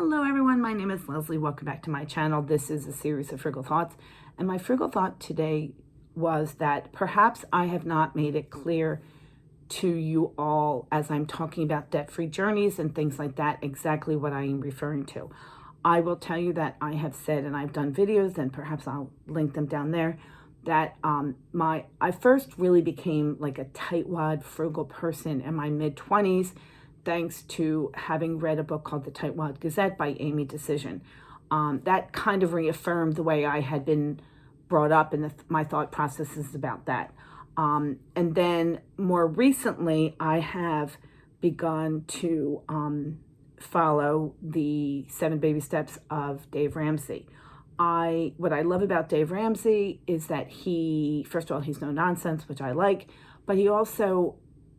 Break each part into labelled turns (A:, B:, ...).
A: Hello everyone, my name is Leslie. Welcome back to my channel. This is a series of frugal thoughts. And my frugal thought today was that perhaps I have not made it clear to you all as I'm talking about debt-free journeys and things like that, exactly what I am referring to. I will tell you that I have said, and I've done videos, and perhaps I'll link them down there, that I first really became like a tightwad frugal person in my mid-20s, thanks to having read a book called The Tightwad Gazette by Amy Decision. That kind of reaffirmed the way I had been brought up and my thought processes about that. And then more recently, I have begun to follow the 7 baby steps of Dave Ramsey. What I love about Dave Ramsey is that first of all, he's no nonsense, which I like, but he also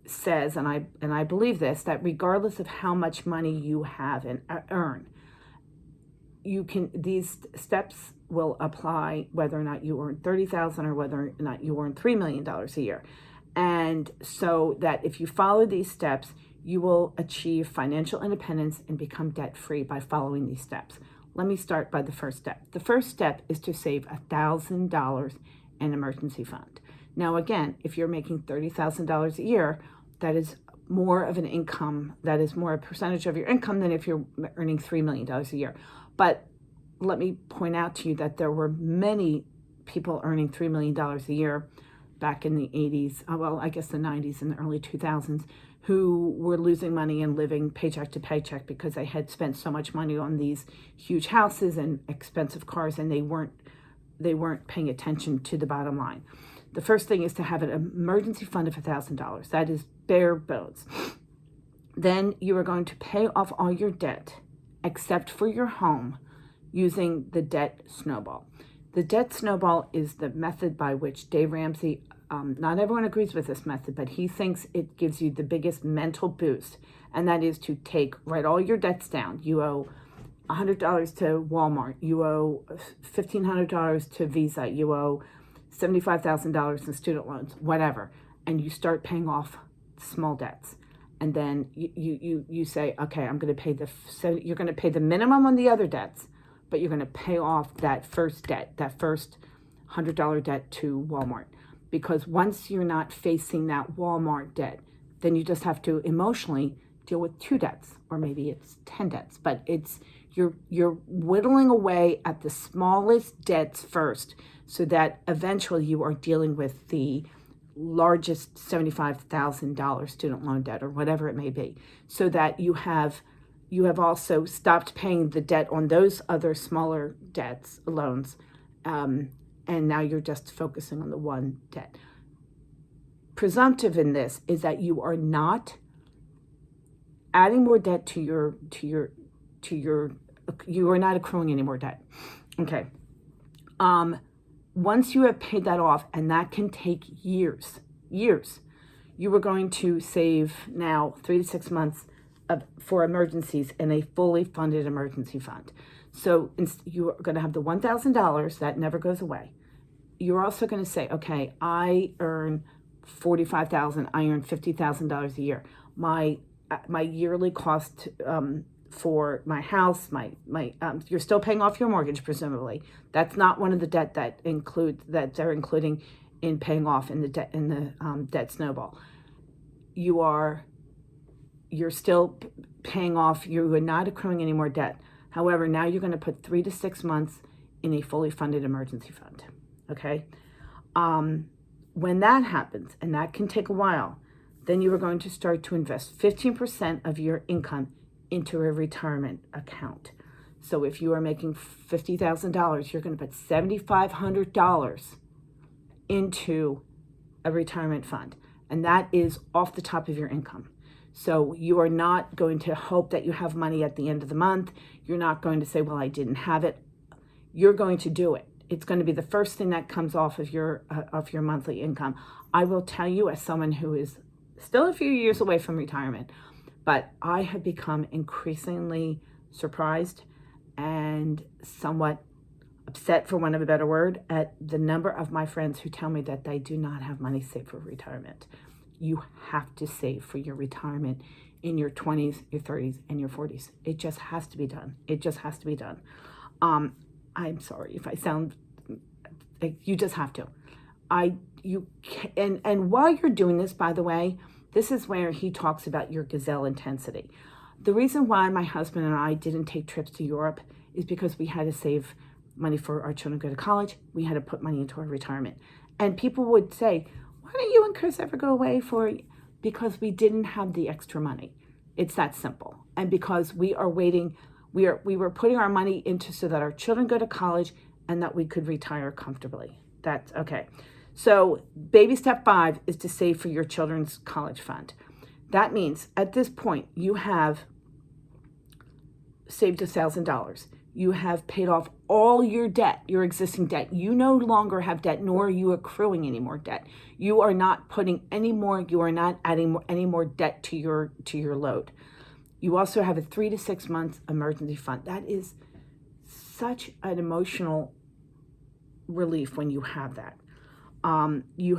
A: says, and I believe this, that regardless of how much money you have and earn, these steps will apply whether or not you earn $30,000 or whether or not you earn $3 million a year. And so that if you follow these steps, you will achieve financial independence and become debt-free by following these steps. Let me start by the first step. The first step is to save $1,000 in emergency fund. Now, again, if you're making $30,000 a year, that is more of an income, that is more a percentage of your income than if you're earning $3 million a year. But let me point out to you that there were many people earning $3 million a year back in the 80s, well, I guess the 90s and the early 2000s, who were losing money and living paycheck to paycheck because they had spent so much money on these huge houses and expensive cars, and they weren't paying attention to the bottom line. The first thing is to have an emergency fund of $1,000. That is bare bones. Then you are going to pay off all your debt, except for your home, using the debt snowball. The debt snowball is the method by which Dave Ramsey, not everyone agrees with this method, but he thinks it gives you the biggest mental boost, and that is to write all your debts down. You owe $100 to Walmart, you owe $1,500 to Visa, you owe $75,000 in student loans, whatever, and you start paying off small debts. And then you say, okay, I'm going to pay you're going to pay the minimum on the other debts, but you're going to pay off that first debt, that first $100 debt to Walmart. Because once you're not facing that Walmart debt, then you just have to emotionally deal with 2 debts, or maybe it's 10 debts, but you're whittling away at the smallest debts first, so that eventually you are dealing with the largest $75,000 student loan debt, or whatever it may be, so that you have also stopped paying the debt on those other smaller debts, loans, and now you're just focusing on the one debt. Presumptive in this is that you are not adding more debt you are not accruing any more debt. Okay. Once you have paid that off, and that can take years, you are going to save now 3 to 6 months for emergencies in a fully funded emergency fund. So you are going to have the $1,000 that never goes away. You're also going to say, okay, I earn $45,000, I earn $50,000 a year. My yearly cost for my house, you're still paying off your mortgage, presumably. That's not one of the debt that they're including in paying off in the debt snowball. You're still paying off. You are not accruing any more debt. However, now you're going to put 3 to 6 months in a fully funded emergency fund. Okay. When that happens, and that can take a while, then you are going to start to invest 15% of your income into a retirement account. So if you are making $50,000, you're going to put $7,500 into a retirement fund. And that is off the top of your income. So you are not going to hope that you have money at the end of the month. You're not going to say, well, I didn't have it. You're going to do it. It's going to be the first thing that comes off of your monthly income. I will tell you, as someone who is still a few years away from retirement, but I have become increasingly surprised and somewhat upset, for want of a better word, at the number of my friends who tell me that they do not have money saved for retirement. You have to save for your retirement in your 20s, your 30s, and your 40s. It just has to be done. It just has to be done. I'm sorry if I sound like you just have to. And while you're doing this, by the way, this is where he talks about your gazelle intensity. The reason why my husband and I didn't take trips to Europe is because we had to save money for our children to go to college. We had to put money into our retirement. And people would say, why don't you and Chris ever go away because we didn't have the extra money. It's that simple. And because we are waiting, we were putting our money into so that our children go to college and that we could retire comfortably. That's okay. So baby step 5 is to save for your children's college fund. That means at this point you have saved $1,000. You have paid off all your debt, your existing debt. You no longer have debt, nor are you accruing any more debt. You are not putting any more, you are not adding any more debt to your load. You also have a 3 to 6 months emergency fund. That is such an emotional relief when you have that. You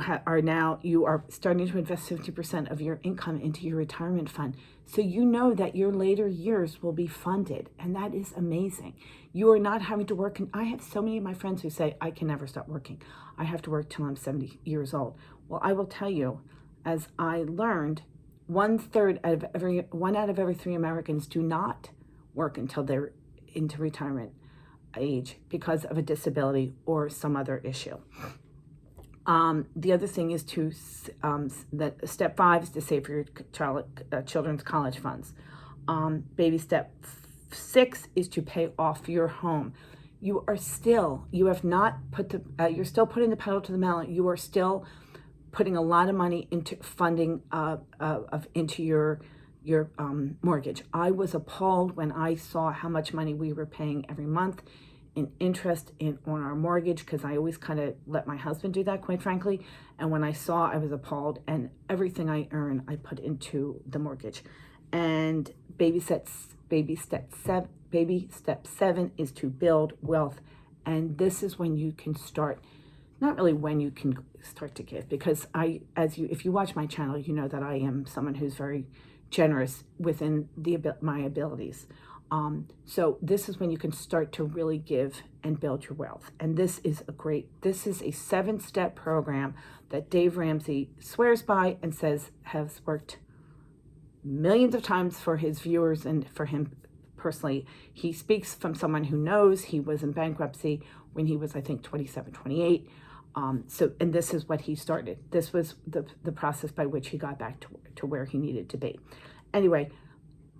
A: are starting to invest 50% of your income into your retirement fund. So you know that your later years will be funded. And that is amazing. You are not having to work. And I have so many of my friends who say, I can never stop working. I have to work till I'm 70 years old. Well, I will tell you, as I learned, 1/3 out of every 3 Americans do not work until they're into retirement age because of a disability or some other issue. The other thing is that step 5 is to save for your children's college funds. Baby step 6 is to pay off your home. You're still putting the pedal to the metal. You are still putting a lot of money into funding into your mortgage. I was appalled when I saw how much money we were paying every month in interest on our mortgage, because I always kind of let my husband do that, quite frankly. And when I saw, I was appalled, and everything I earn, I put into the mortgage. And baby step 7 is to build wealth. And this is when you can start, not really when you can start to give, because if you watch my channel, you know that I am someone who's very generous within my abilities. So this is when you can start to really give and build your wealth. And this is a 7-step program that Dave Ramsey swears by and says has worked millions of times for his viewers and for him personally. He speaks from someone who knows. He was in bankruptcy when he was, I think, 27, 28. And this is what he started. This was the process by which he got back to where he needed to be. Anyway,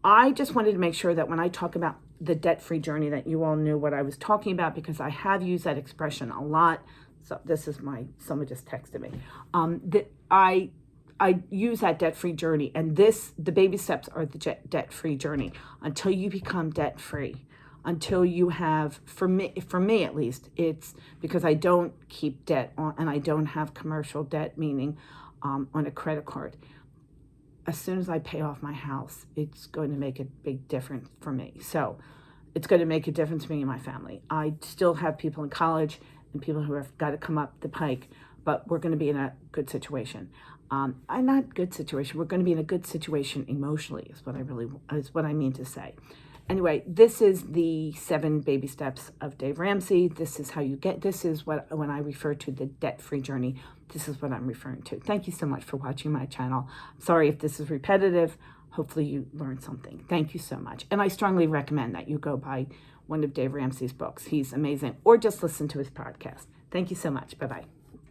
A: I just wanted to make sure that when I talk about the debt-free journey that you all knew what I was talking about, because I have used that expression a lot. So this is someone just texted me. That I use that debt-free journey, and the baby steps are the debt-free journey until you become debt-free. Until you have, for me at least, it's because I don't keep debt on, and I don't have commercial debt, meaning on a credit card. As soon as I pay off my house, it's going to make a big difference for me. So it's going to make a difference for me and my family. I still have people in college and people who have got to come up the pike, but we're going to be in a good situation. Not good situation. We're going to be in a good situation emotionally is what I mean to say. Anyway, this is the 7 baby steps of Dave Ramsey. This is when I refer to the debt-free journey, this is what I'm referring to. Thank you so much for watching my channel. Sorry if this is repetitive. Hopefully you learned something. Thank you so much. And I strongly recommend that you go buy one of Dave Ramsey's books. He's amazing. Or just listen to his podcast. Thank you so much. Bye-bye.